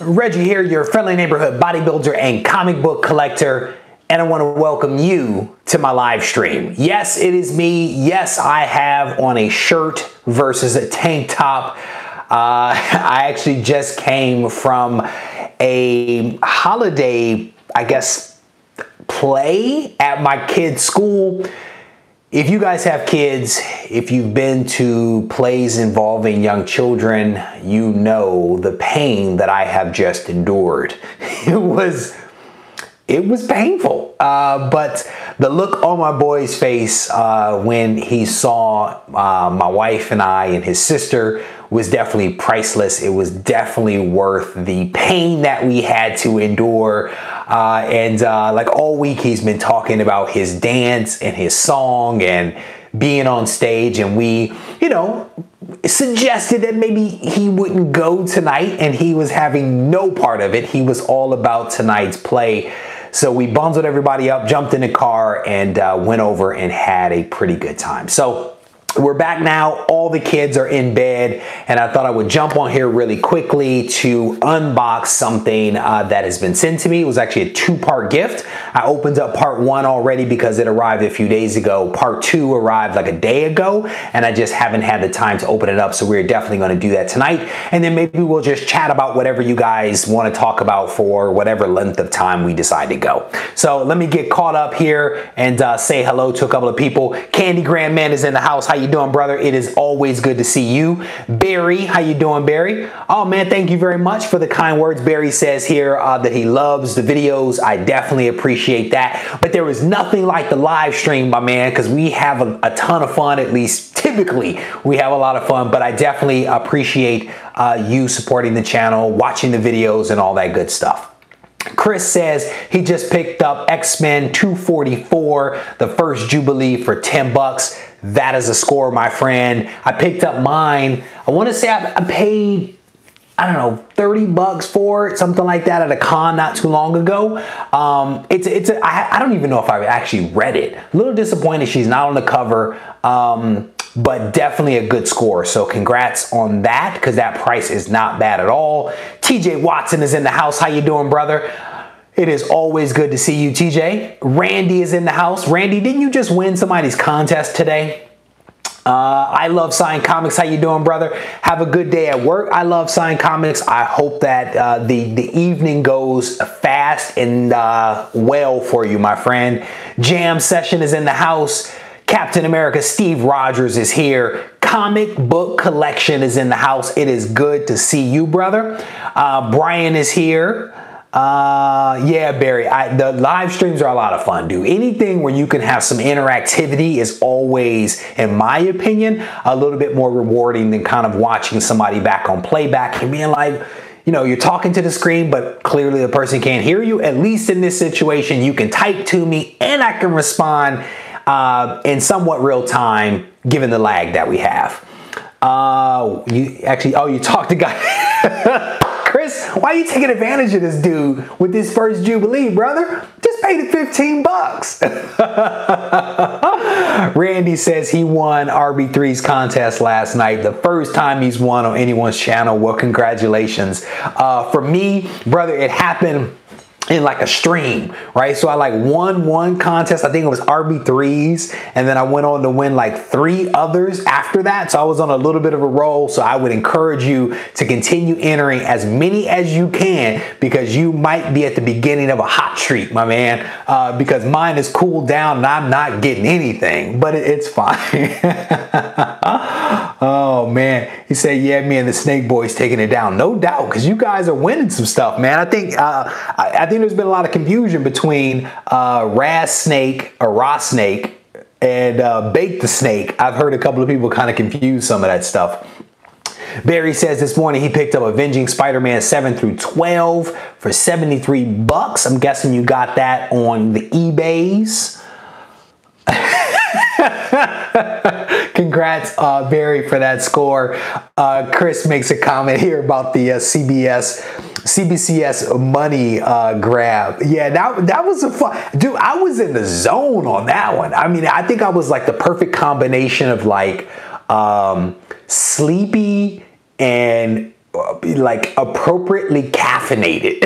Reggie here, your friendly neighborhood bodybuilder and comic book collector, and I want to welcome you to my live stream. Yes, it is me. Yes, I have on a shirt versus a tank top. I actually just came from a holiday, I guess, play at my kid's school. If you guys have kids, if you've been to plays involving young children, you know the pain that I have just endured. It was painful, but the look on my boy's face when he saw my wife and I and his sister was definitely priceless. It was definitely worth the pain that we had to endure. Like all week, he's been talking about his dance and his song and being on stage. And we, suggested that maybe he wouldn't go tonight, and he was having no part of it. He was all about tonight's play. So we bundled everybody up, jumped in the car, and went over and had a pretty good time. So we're back now. All the kids are in bed, and I thought I would jump on here really quickly to unbox something that has been sent to me. It was actually a two-part gift. I opened up part one already because it arrived a few days ago. Part two arrived like a day ago, and I just haven't had the time to open it up, so we're definitely going to do that tonight. And then maybe we'll just chat about whatever you guys want to talk about for whatever length of time we decide to go. So let me get caught up here and say hello to a couple of people. Candy Grandman is in the house. How you doing, brother? It is always good to see you. Barry, how you doing, Barry? Oh man, thank you very much for the kind words. Barry says here that he loves the videos. I definitely appreciate that. But there was nothing like the live stream, my man, because we have a ton of fun. At least typically we have a lot of fun, but I definitely appreciate you supporting the channel, watching the videos and all that good stuff. Chris says he just picked up X-Men 244, the first Jubilee, for 10 bucks. That is a score, my friend. I picked up mine. I want to say I paid, I don't know, 30 bucks for it, something like that, at a con not too long ago. I don't even know if I actually read it. A little disappointed she's not on the cover, but definitely a good score. So congrats on that, because that price is not bad at all. TJ Watson is in the house. How you doing, brother? It is always good to see you, TJ. Randy is in the house. Randy, didn't you just win somebody's contest today? I love signed comics. How you doing, brother? Have a good day at work. I love signed comics. I hope that the evening goes fast and well for you, my friend. Jam Session is in the house. Captain America Steve Rogers is here. Comic Book Collection is in the house. It is good to see you, brother. Brian is here. Yeah, Barry, the live streams are a lot of fun, dude. Anything where you can have some interactivity is always, in my opinion, a little bit more rewarding than kind of watching somebody back on playback and being like, you're talking to the screen, but clearly the person can't hear you. At least in this situation, you can type to me and I can respond in somewhat real time, given the lag that we have. You talked to guy. Chris, why are you taking advantage of this dude with this first Jubilee, brother? Just paid it 15 bucks. Randy says he won RB3's contest last night. The first time he's won on anyone's channel. Well, congratulations. For me, brother, it happened in like a stream, right? So I won one contest. I think it was RB3s, and then I went on to win like 3 others after that. So I was on a little bit of a roll. So I would encourage you to continue entering as many as you can, because you might be at the beginning of a hot streak, my man, because mine is cooled down and I'm not getting anything, but it's fine. Oh man, he said, yeah, me and the Snake Boys taking it down. No doubt, because you guys are winning some stuff, man. I think there's been a lot of confusion between Raz Snake or Raw Snake and Bake the Snake. I've heard a couple of people kind of confuse some of that stuff. Barry says this morning he picked up Avenging Spider-Man 7 through 12 for 73 bucks. I'm guessing you got that on the eBays. Congrats, Barry, for that score. Chris makes a comment here about the CBCS money grab. Yeah, that was a fun, dude. I was in the zone on that one. I mean, I think I was like the perfect combination of like sleepy and like appropriately caffeinated.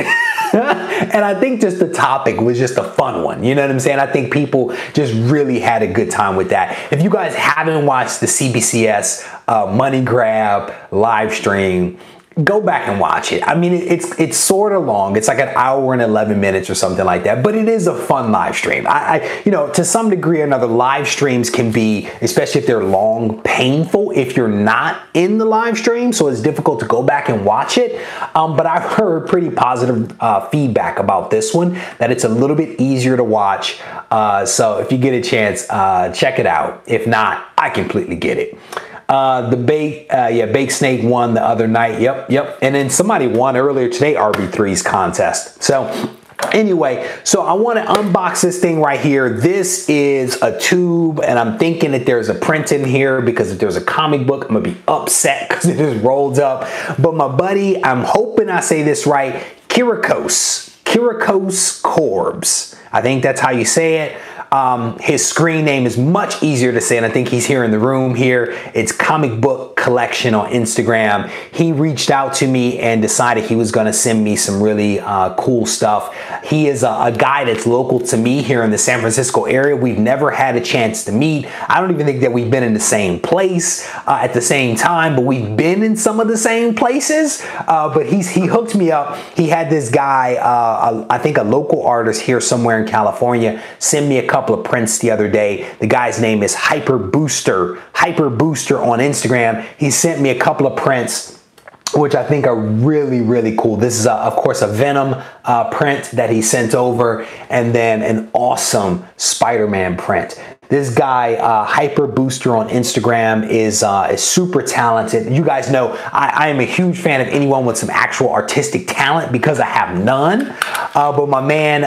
And I think just the topic was just a fun one. You know what I'm saying? I think people just really had a good time with that. If you guys haven't watched the CBCS Money Grab live stream, go back and watch it. I mean, it's sort of long. It's like an hour and 11 minutes or something like that, but it is a fun live stream. You know, to some degree or another, live streams can be, especially if they're long, painful if you're not in the live stream. So it's difficult to go back and watch it. But I've heard pretty positive feedback about this one, that it's a little bit easier to watch. So if you get a chance, check it out. If not, I completely get it. The Baked Snake won the other night. Yep. And then somebody won earlier today, RB3's contest. So anyway, so I want to unbox this thing right here. This is a tube, and I'm thinking that there's a print in here, because if there's a comic book, I'm gonna be upset because it is rolled up. But my buddy, I'm hoping I say this right, Kyriakos Corbs. I think that's how you say it. His screen name is much easier to say, and I think he's here in the room here. It's Comic Book Collection on Instagram. He reached out to me and decided he was going to send me some really cool stuff. He is a guy that's local to me here in the San Francisco area. We've never had a chance to meet. I don't even think that we've been in the same place at the same time, but we've been in some of the same places. But he hooked me up. He had this guy, I think a local artist here somewhere in California, send me a couple of prints the other day. The guy's name is Hyper Booster on Instagram. He sent me a couple of prints, which I think are really, really cool. This is, of course, a Venom print that he sent over, and then an awesome Spider-Man print. This guy, Hyper Booster on Instagram, is super talented. You guys know I am a huge fan of anyone with some actual artistic talent, because I have none. But my man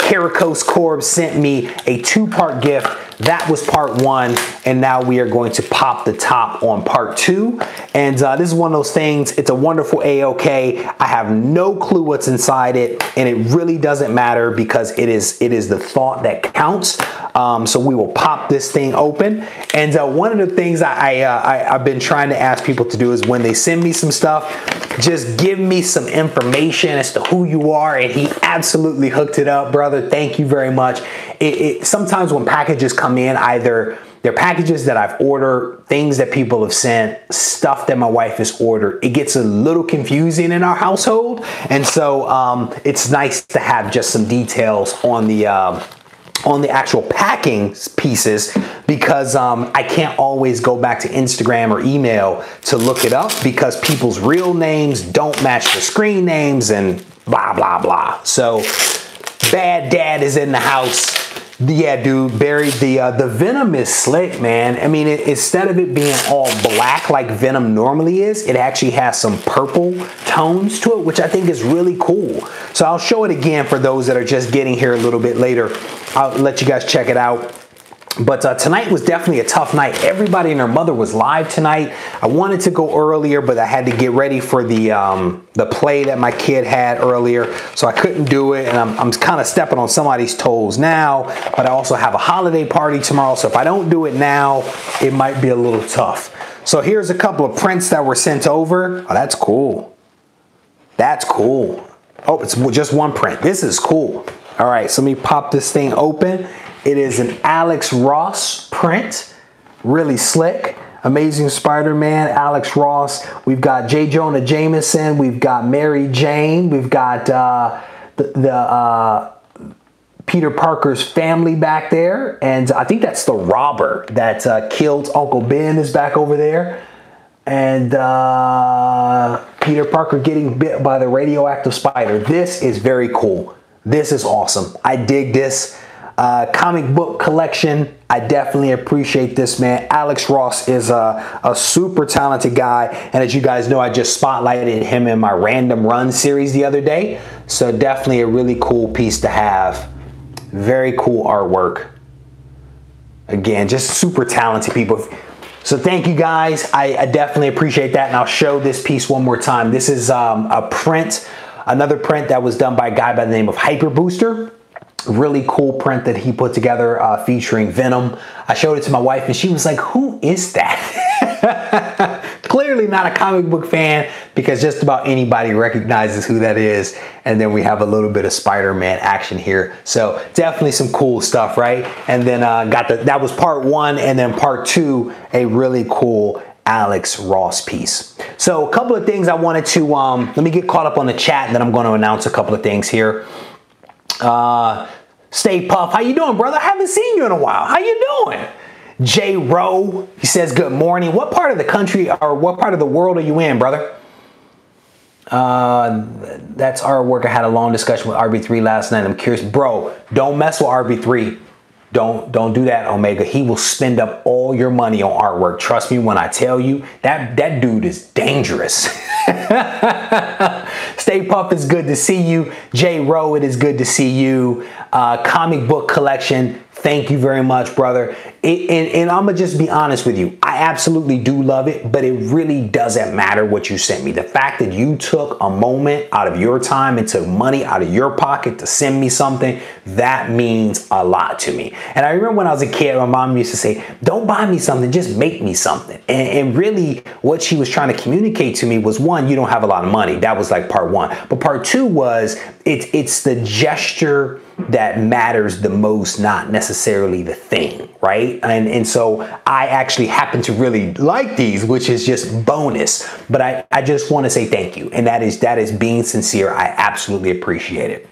Kyriakos Corbs sent me a two-part gift. That was part one, and now we are going to pop the top on part two. And this is one of those things. It's a wonderful AOK. I have no clue what's inside it, and it really doesn't matter, because it is the thought that counts. So we will pop this thing open. And one of the things I've been trying to ask people to do is, when they send me some stuff, just give me some information as to who you are. And he absolutely hooked it up, brother. Thank you very much. Sometimes when packages come in, either they're packages that I've ordered, things that people have sent, stuff that my wife has ordered, it gets a little confusing in our household. And so it's nice to have just some details on the actual packing pieces, because I can't always go back to Instagram or email to look it up, because people's real names don't match the screen names and blah, blah, blah. So Bad Dad is in the house. Yeah, dude, Barry, the Venom is slick, man. I mean, instead of it being all black like Venom normally is, it actually has some purple tones to it, which I think is really cool. So I'll show it again for those that are just getting here a little bit later. I'll let you guys check it out. But tonight was definitely a tough night. Everybody and their mother was live tonight. I wanted to go earlier, but I had to get ready for the play that my kid had earlier, so I couldn't do it. And I'm kind of stepping on somebody's toes now, but I also have a holiday party tomorrow, so if I don't do it now, it might be a little tough. So here's a couple of prints that were sent over. Oh, that's cool. That's cool. Oh, it's just one print. This is cool. All right, so let me pop this thing open. It is an Alex Ross print, really slick. Amazing Spider-Man, Alex Ross. We've got J. Jonah Jameson. We've got Mary Jane. We've got Peter Parker's family back there. And I think that's the robber that killed Uncle Ben is back over there. And Peter Parker getting bit by the radioactive spider. This is very cool. This is awesome. I dig this. Comic book collection. I definitely appreciate this, man. Alex Ross is a super talented guy. And as you guys know, I just spotlighted him in my Random Run series the other day. So definitely a really cool piece to have. Very cool artwork. Again, just super talented people. So thank you guys. I definitely appreciate that. And I'll show this piece one more time. This is a print, another print that was done by a guy by the name of Hyper Booster. Really cool print that he put together featuring Venom. I showed it to my wife and she was like, who is that? clearly not a comic book fan because just about anybody recognizes who that is. And then we have a little bit of Spider-Man action here. So definitely some cool stuff, right? And then that was part 1, and then part 2, a really cool Alex Ross piece. So a couple of things I wanted to, let me get caught up on the chat, and then I'm going to announce a couple of things here. Stay Puff, how you doing, brother? I haven't seen you in a while. How you doing? J Rowe, he says good morning. What part of the country or what part of the world are you in, brother? That's artwork. I had a long discussion with RB3 last night. I'm curious, bro, don't mess with RB3. Don't do that, Omega. He will spend up all your money on artwork. Trust me when I tell you that dude is dangerous. Stay Puff, it's good to see you. J Rowe, it is good to see you. Comic book collection, thank you very much, brother. And I'm gonna just be honest with you. I absolutely do love it, but it really doesn't matter what you sent me. The fact that you took a moment out of your time and took money out of your pocket to send me something, that means a lot to me. And I remember when I was a kid, my mom used to say, don't buy me something, just make me something. And really what she was trying to communicate to me was, one, you don't have a lot of money. That was like part 1. But part 2 was it's the gesture that matters the most, not necessarily the thing, right? And so I actually happen to really like these, which is just bonus. But I just want to say thank you. And that is being sincere. I absolutely appreciate it.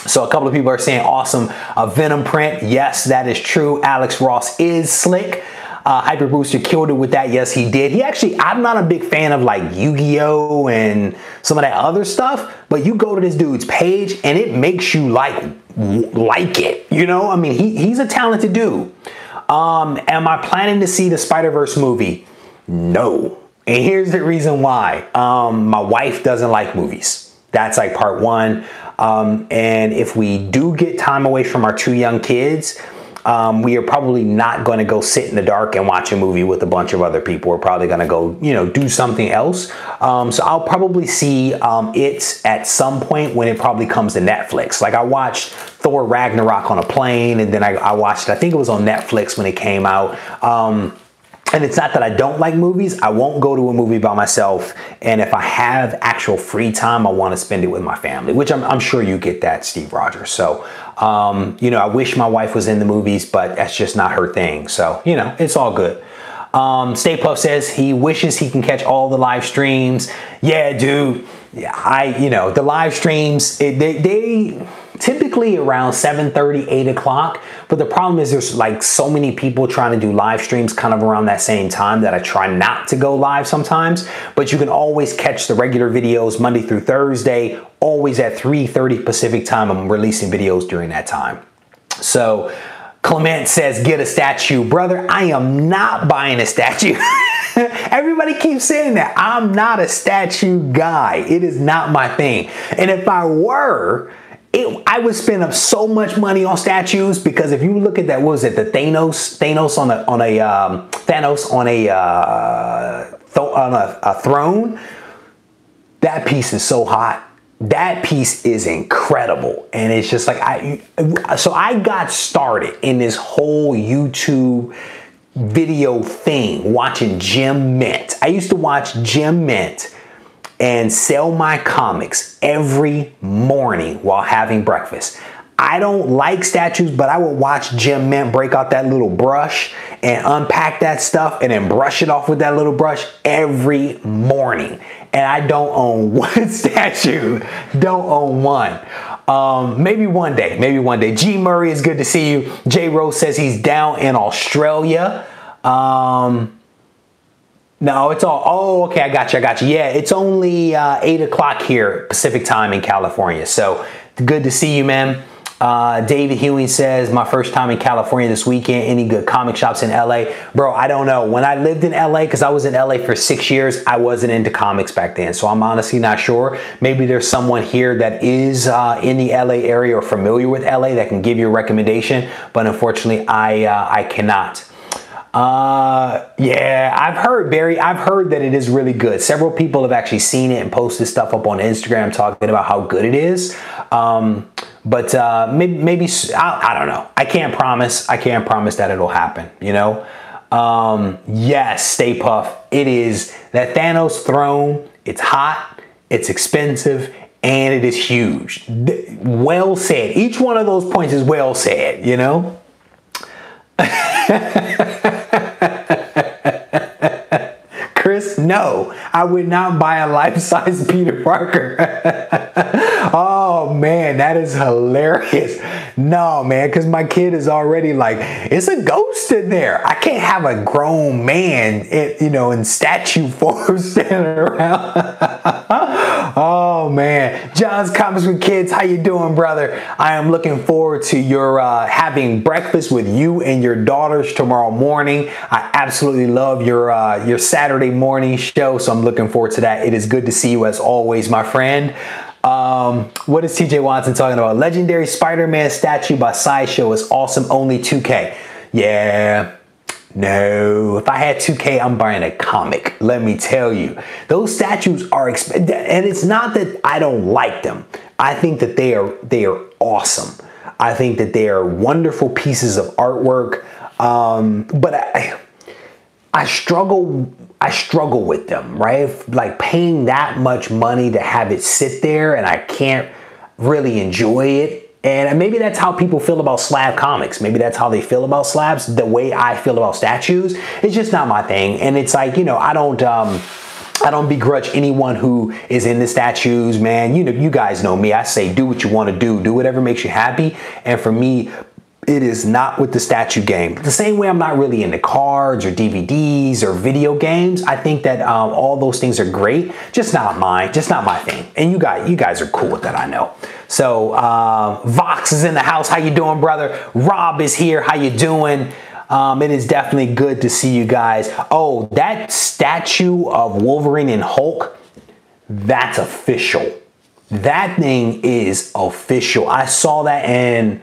So a couple of people are saying awesome Venom print. Yes, that is true. Alex Ross is slick. Hyper Booster killed it with that. Yes, he did. He actually, I'm not a big fan of like Yu-Gi-Oh and some of that other stuff, but you go to this dude's page and it makes you like it. You know, I mean, he's a talented dude. Am I planning to see the Spider-Verse movie? No. And here's the reason why. My wife doesn't like movies. That's like part 1. And if we do get time away from our 2 young kids, we are probably not going to go sit in the dark and watch a movie with a bunch of other people. We're probably going to go, you know, do something else. So I'll probably see it at some point when it probably comes to Netflix. Like I watched Thor Ragnarok on a plane, and then I watched, I think it was on Netflix when it came out. And it's not that I don't like movies. I won't go to a movie by myself. And if I have actual free time, I want to spend it with my family, which I'm sure you get that, Steve Rogers. So, you know, I wish my wife was in the movies, but that's just not her thing. So, you know, it's all good. Stay Puff says he wishes he can catch all the live streams. Yeah, dude. Yeah, you know, the live streams, they typically around 7:30, 8 o'clock. But the problem is there's like so many people trying to do live streams kind of around that same time that I try not to go live sometimes. But you can always catch the regular videos Monday through Thursday, always at 3:30 Pacific time. I'm releasing videos during that time. So Clement says, get a statue. Brother, I am not buying a statue. Everybody keeps saying that. I'm not a statue guy. It is not my thing. And if I were, I would spend up so much money on statues, because if you look at that, what was it, the Thanos on a throne, that piece is so hot. That piece is incredible. And it's just like, so I got started in this whole YouTube video thing watching Jim Mint. I used to watch Jim Mint and sell my comics every morning while having breakfast. I don't like statues, but I would watch Jim Mint break out that little brush and unpack that stuff and then brush it off with that little brush every morning. And I don't own one statue. Don't own one. Maybe one day. Maybe one day. G Murray, is good to see you. J Rose says he's down in Australia. No, it's all, oh, okay, I got you. Yeah, it's only 8 o'clock here, Pacific time in California. So good to see you, man. David Hewing says, my first time in California this weekend. Any good comic shops in LA? Bro, I don't know. When I lived in LA, because I was in LA for 6 years, I wasn't into comics back then. So I'm honestly not sure. Maybe there's someone here that is in the LA area or familiar with LA that can give you a recommendation. But unfortunately, I cannot. Yeah, I've heard, Barry, I've heard that it is really good. Several people have actually seen it and posted stuff up on Instagram talking about how good it is. But maybe I don't know. I can't promise that it'll happen, you know? Yes, Stay Puff. It is that Thanos throne. It's hot, it's expensive, and it is huge. Well said. Each one of those points is well said, you know? Chris, no, I would not buy a life-size Peter Parker. Oh man, that is hilarious. No, man, because my kid is already like, it's a ghost in there. I can't have a grown man, in statue form standing around. Oh man, John's Comics with Kids, how you doing, brother? I am looking forward to your having breakfast with you and your daughters tomorrow morning. I absolutely love your Saturday morning show, so I'm looking forward to that. It is good to see you as always, my friend. What is TJ Watson talking about? Legendary Spider-Man statue by Sideshow is awesome, only 2K. Yeah, no, if I had 2K, I'm buying a comic. Let me tell you, those statues are expensive, and it's not that I don't like them. I think that they are awesome. I think that they are wonderful pieces of artwork. But I struggle with them, right? Like paying that much money to have it sit there and I can't really enjoy it. And maybe that's how people feel about slab comics. Maybe that's how they feel about slabs. The way I feel about statues, it's just not my thing. And it's like, I don't begrudge anyone who is into statues, man. You guys know me. I say, do what you want to do. Do whatever makes you happy. And for me, it is not with the statue game. The same way I'm not really into cards or DVDs or video games. I think that all those things are great, just not mine, just not my thing. And you guys are cool with that, I know. So Vox is in the house. How you doing, brother? Rob is here. How you doing? It is definitely good to see you guys. Oh, that statue of Wolverine and Hulk, that's official. That thing is official. I saw that in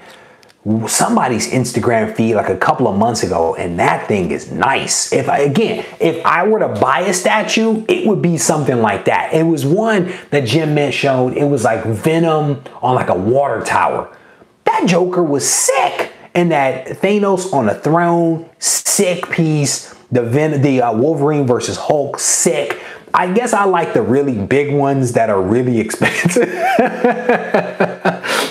somebody's Instagram feed like a couple of months ago, and that thing is nice. If I were to buy a statue, it would be something like that. It was one that Jim Mint showed. It was like Venom on like a water tower. That Joker was sick. And that Thanos on a throne, sick piece. The Wolverine versus Hulk, sick. I guess I like the really big ones that are really expensive.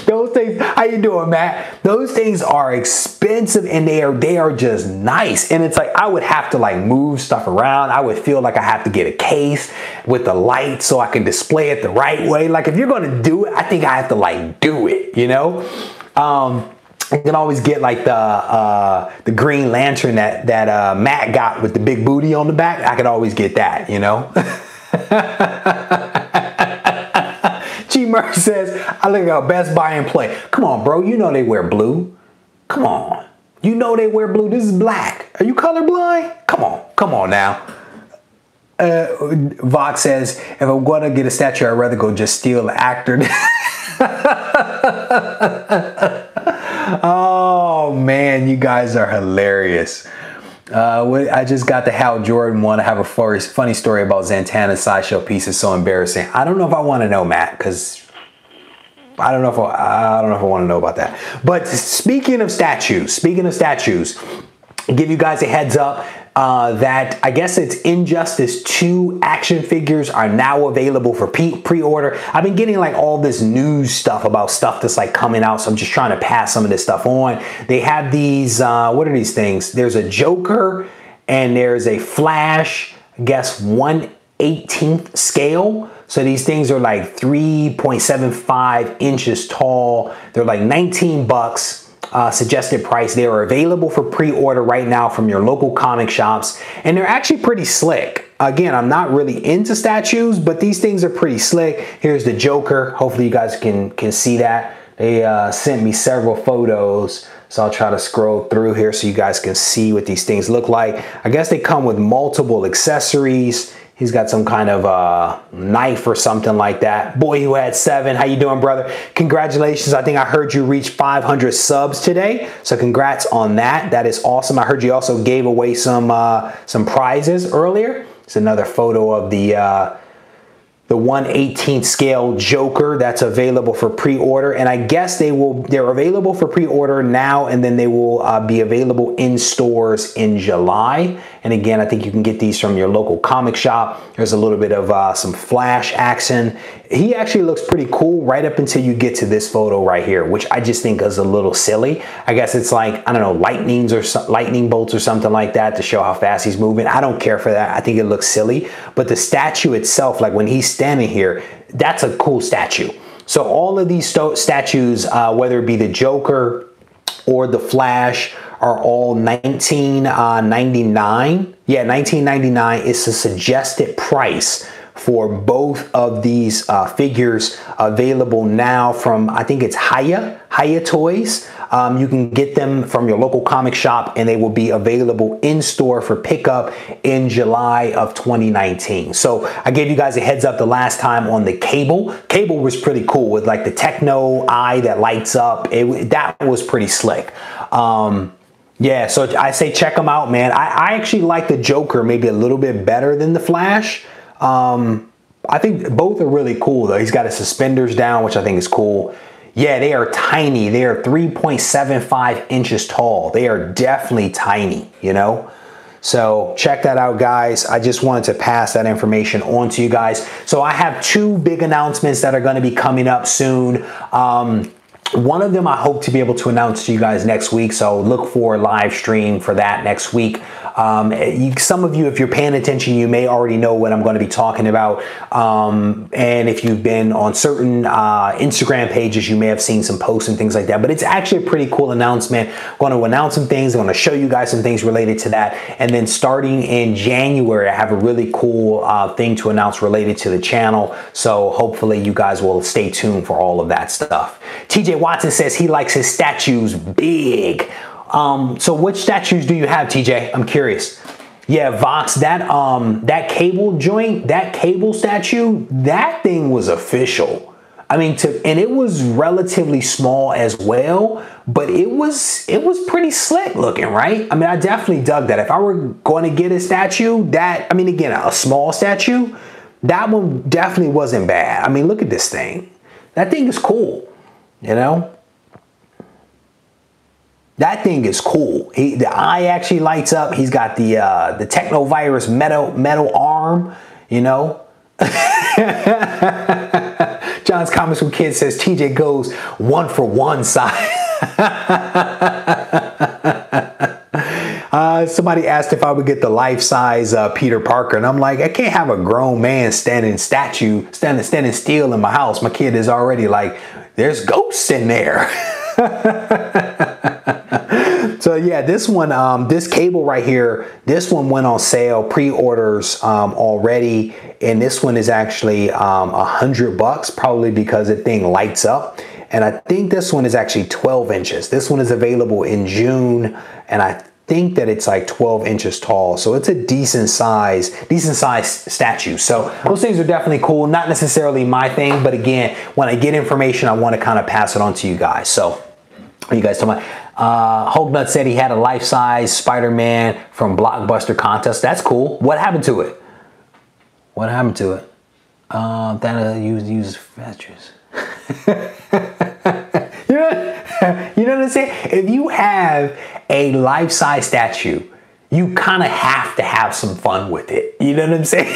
Those things, how you doing, Matt? Those things are expensive and they are just nice. And it's like, I would have to like move stuff around. I would feel like I have to get a case with the light so I can display it the right way. Like if you're gonna do it, I think I have to like do it, I can always get like the Green Lantern that Matt got with the big booty on the back. I could always get that, G Murray says, I look at Best Buy and Play. Come on, bro. You know they wear blue. Come on. You know they wear blue. This is black. Are you colorblind? Come on. Come on now. Vox says, if I'm going to get a statue, I'd rather go just steal the actor. Oh man, you guys are hilarious. I just got the Hal Jordan one. I have a funny story about Zantana's Sideshow piece. It's so embarrassing. I don't know if I want to know, Matt, because I don't know if I want to know about that. But speaking of statues, give you guys a heads up that I guess it's Injustice 2 action figures are now available for pre-order. I've been getting like all this news stuff about stuff that's like coming out, so I'm just trying to pass some of this stuff on. They have these, what are these things? There's a Joker and there's a Flash, I guess 1/18th scale. So these things are like 3.75 inches tall. They're like 19 bucks. Suggested price. They are available for pre-order right now from your local comic shops, and they're actually pretty slick. Again, I'm not really into statues, but these things are pretty slick. Here's the Joker. Hopefully you guys can see that. They sent me several photos, so I'll try to scroll through here so you guys can see what these things look like. I guess they come with multiple accessories. He's got some kind of knife or something like that. Boy Who Had 7, how you doing, brother? Congratulations, I think I heard you reach 500 subs today. So congrats on that. That is awesome. I heard you also gave away some prizes earlier. It's another photo of the the 1/18 scale Joker that's available for pre-order, and I guess they're available for pre-order now, and then they will be available in stores in July. And again, I think you can get these from your local comic shop. There's a little bit of some Flash action. He actually looks pretty cool right up until you get to this photo right here, which I just think is a little silly. I guess it's like, I don't know, lightning bolts or something like that to show how fast he's moving. I don't care for that. I think it looks silly. But the statue itself, like when he's standing here, that's a cool statue. So all of these statues, whether it be the Joker or the Flash, are all $19.99. Yeah, $19.99 is the suggested price for both of these figures, available now from, I think it's Hiya Toys. You can get them from your local comic shop, and they will be available in store for pickup in July of 2019. So I gave you guys a heads up the last time on the cable. Cable was pretty cool with like the techno eye that lights up. That was pretty slick. Yeah, so I say check them out, man. I actually like the Joker maybe a little bit better than the Flash. I think both are really cool though. He's got his suspenders down, which I think is cool. Yeah, they are tiny. They are 3.75 inches tall. They are definitely tiny, you know? So check that out, guys. I just wanted to pass that information on to you guys. So I have two big announcements that are going to be coming up soon. One of them I hope to be able to announce to you guys next week, so look for a live stream for that next week. Some of you, if you're paying attention, you may already know what I'm going to be talking about. And if you've been on certain Instagram pages, you may have seen some posts and things like that. But it's actually a pretty cool announcement. I'm going to announce some things. I'm going to show you guys some things related to that. And then starting in January, I have a really cool thing to announce related to the channel. So hopefully you guys will stay tuned for all of that stuff. TJ Watson says he likes his statues big. So which statues do you have, TJ? I'm curious. Yeah, Vox, that cable joint, that cable statue, that thing was official. I mean, and it was relatively small as well, but it was pretty slick looking, right? I mean, I definitely dug that. If I were going to get a statue, I mean, again, a small statue, that one definitely wasn't bad. I mean, look at this thing. That thing is cool, you know? That thing is cool. The eye actually lights up. He's got the Technovirus metal arm, you know. John's Comics with Kids says TJ goes 1-for-1 size. Somebody asked if I would get the life-size Peter Parker, and I'm like, I can't have a grown man standing still in my house. My kid is already like, there's ghosts in there. So yeah, this one, this cable right here, this one went on sale, pre-orders already, and this one is actually $100, probably because the thing lights up. And I think this one is actually 12 inches. This one is available in June, and I think that it's like 12 inches tall. So it's a decent size statue. So those things are definitely cool. Not necessarily my thing, but again, when I get information, I want to kind of pass it on to you guys. So you guys talking about, Hognut said he had a life-size Spider-Man from Blockbuster contest. That's cool. What happened to it? What happened to it? That use features. You know what I'm saying? If you have a life-size statue, you kind of have to have some fun with it. You know what I'm saying?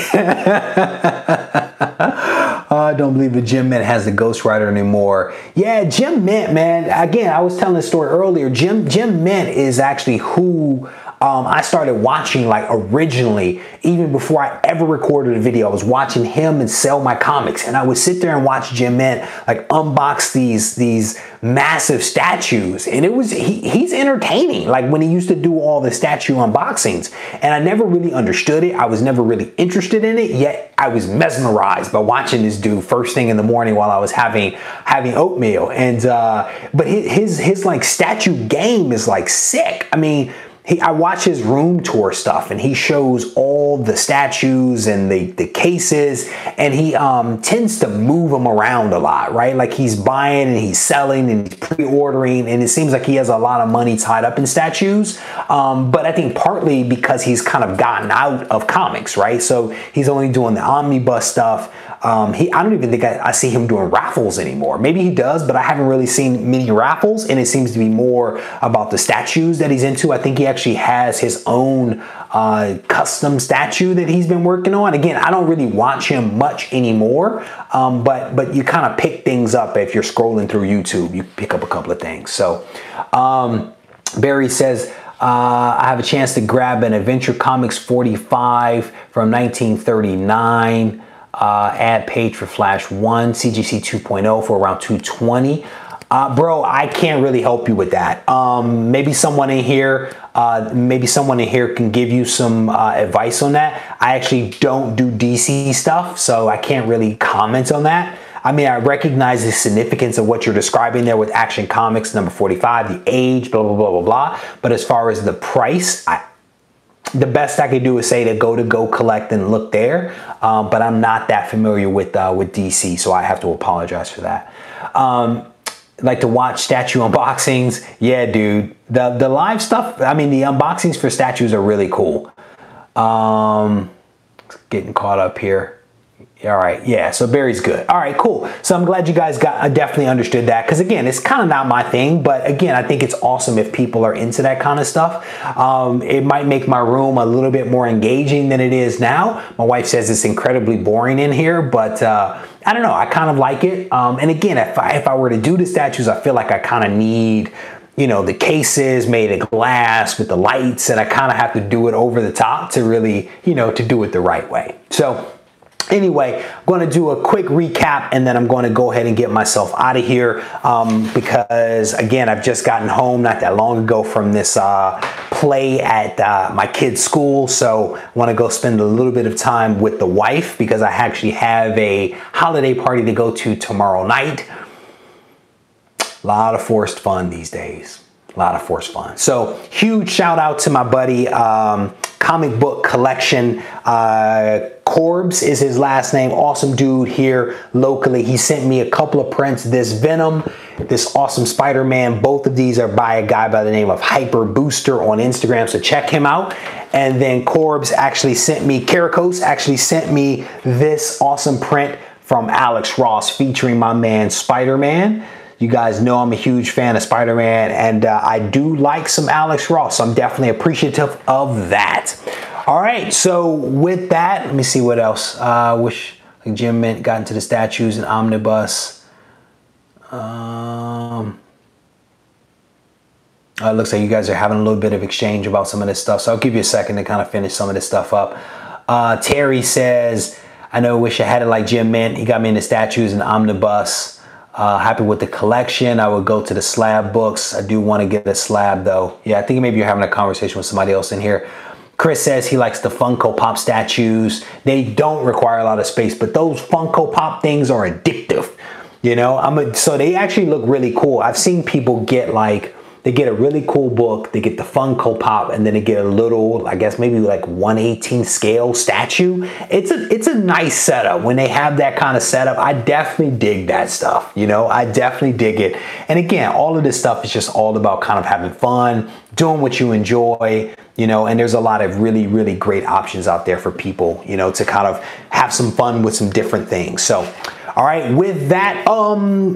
I don't believe the Jim Mint has the Ghost Rider anymore. Yeah, Jim Mint, man. Again, I was telling the story earlier. Jim Mint is actually who I started watching, like, originally, even before I ever recorded a video. I was watching him and sell my comics, and I would sit there and watch Jim Mint like unbox these massive statues, and he's entertaining, like when he used to do all the statue unboxings. And I never really understood it. I was never really interested in it, yet I was mesmerized by watching this dude first thing in the morning while I was having oatmeal. And but his like statue game is like sick. I mean, I watch his room tour stuff, and he shows all the statues and the cases, and he tends to move them around a lot, right? Like he's buying and he's selling and he's pre-ordering, and it seems like he has a lot of money tied up in statues. But I think partly because he's kind of gotten out of comics, right? So he's only doing the omnibus stuff. I don't even think I see him doing raffles anymore. Maybe he does, but I haven't really seen many raffles, and it seems to be more about the statues that he's into. I think he actually has his own custom statue that he's been working on. Again, I don't really watch him much anymore, but you kind of pick things up if you're scrolling through YouTube. You pick up a couple of things. So Barry says, I have a chance to grab an Adventure Comics 45 from 1939. Ad page for Flash 1, CGC 2.0 for around 220. Bro, I can't really help you with that. Maybe someone in here can give you some advice on that. I actually don't do DC stuff, so I can't really comment on that. I mean, I recognize the significance of what you're describing there with Action Comics number 45, the age, blah, blah, blah, blah, blah. But as far as the price, the best I could do is say to go collect and look there. But I'm not that familiar with DC, so I have to apologize for that. Like to watch statue unboxings. Yeah, dude. The live stuff, I mean, the unboxings for statues are really cool. Getting caught up here. All right, yeah, so Barry's good. All right, cool. So I'm glad you guys definitely understood that, because again, it's kind of not my thing, but again, I think it's awesome if people are into that kind of stuff. It might make my room a little bit more engaging than it is now. My wife says it's incredibly boring in here, but I don't know, I kind of like it. And again, if I were to do the statues, I feel like I kind of need, you know, the cases made of glass with the lights, and I kind of have to do it over the top to really, you know, to do it the right way. So anyway, I'm going to do a quick recap, and then I'm going to go ahead and get myself out of here because, again, I've just gotten home not that long ago from this play at my kid's school. So I want to go spend a little bit of time with the wife because I actually have a holiday party to go to tomorrow night. A lot of forced fun these days. A lot of forced fun. So huge shout out to my buddy, comic book collection. Corbs is his last name. Awesome dude here locally. He sent me a couple of prints. This Venom, this awesome Spider-Man. Both of these are by a guy by the name of Hyper Booster on Instagram. So check him out. And then Corbs actually sent me, Caracos actually sent me this awesome print from Alex Ross featuring my man Spider-Man. You guys know I'm a huge fan of Spider-Man, and I do like some Alex Ross, so I'm definitely appreciative of that. All right, so with that, let me see what else. Wish like Jim Mint got into the statues and omnibus. It looks like you guys are having a little bit of exchange about some of this stuff, so I'll give you a second to kind of finish some of this stuff up. Terry says, I know, wish I had it like Jim Mint. He got me into statues and omnibus. Happy with the collection. I would go to the slab books. I do want to get a slab though. Yeah, I think maybe you're having a conversation with somebody else in here. Chris says he likes the Funko Pop statues. They don't require a lot of space, but those Funko Pop things are addictive. You know, so they actually look really cool. I've seen people get like, they get a really cool book, they get the Funko Pop, and then they get a little, I guess maybe like 1/18 scale statue. It's a nice setup. When they have that kind of setup, I definitely dig that stuff. You know, I definitely dig it. And again, all of this stuff is just all about kind of having fun, doing what you enjoy, you know, and there's a lot of really, really great options out there for people, you know, to kind of have some fun with some different things. So, all right, with that,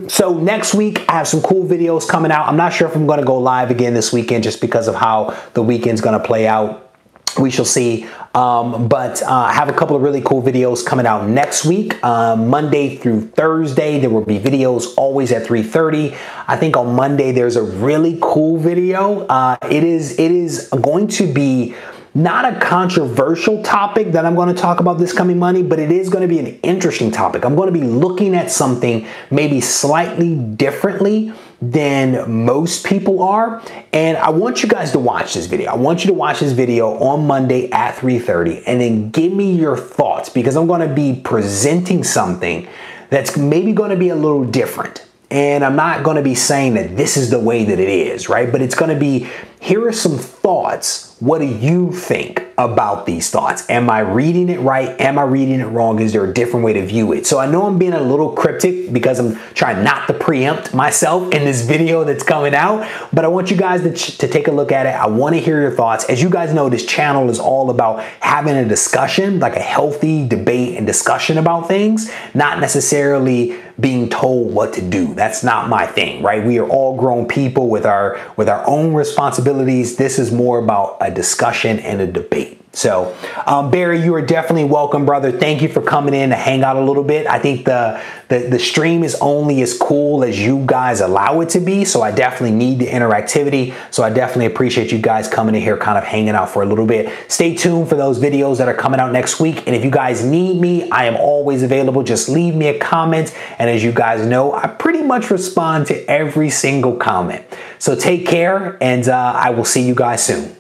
so next week I have some cool videos coming out. I'm not sure if I'm going to go live again this weekend just because of how the weekend's going to play out. We shall see. But I have a couple of really cool videos coming out next week, Monday through Thursday. There will be videos always at 3:30. I think on Monday there's a really cool video. It is going to be not a controversial topic that I'm going to talk about this coming Monday, but it is going to be an interesting topic. I'm going to be looking at something maybe slightly differently than most people are. And I want you guys to watch this video. I want you to watch this video on Monday at 3:30 and then give me your thoughts, because I'm going to be presenting something that's maybe going to be a little different. And I'm not going to be saying that this is the way that it is, right? But it's going to be, here are some thoughts. What do you think about these thoughts? Am I reading it right? Am I reading it wrong? Is there a different way to view it? So I know I'm being a little cryptic because I'm trying not to preempt myself in this video that's coming out, but I want you guys to take a look at it. I want to hear your thoughts. As you guys know, this channel is all about having a discussion, like a healthy debate and discussion about things, not necessarily being told what to do. That's not my thing, right? We are all grown people with our own responsibilities. This is more about a discussion and a debate. So, Barry, you are definitely welcome, brother. Thank you for coming in to hang out a little bit. I think the stream is only as cool as you guys allow it to be. So I definitely need the interactivity. So I definitely appreciate you guys coming in here, kind of hanging out for a little bit. Stay tuned for those videos that are coming out next week. And if you guys need me, I am always available. Just leave me a comment. And as you guys know, I pretty much respond to every single comment. So take care, and I will see you guys soon.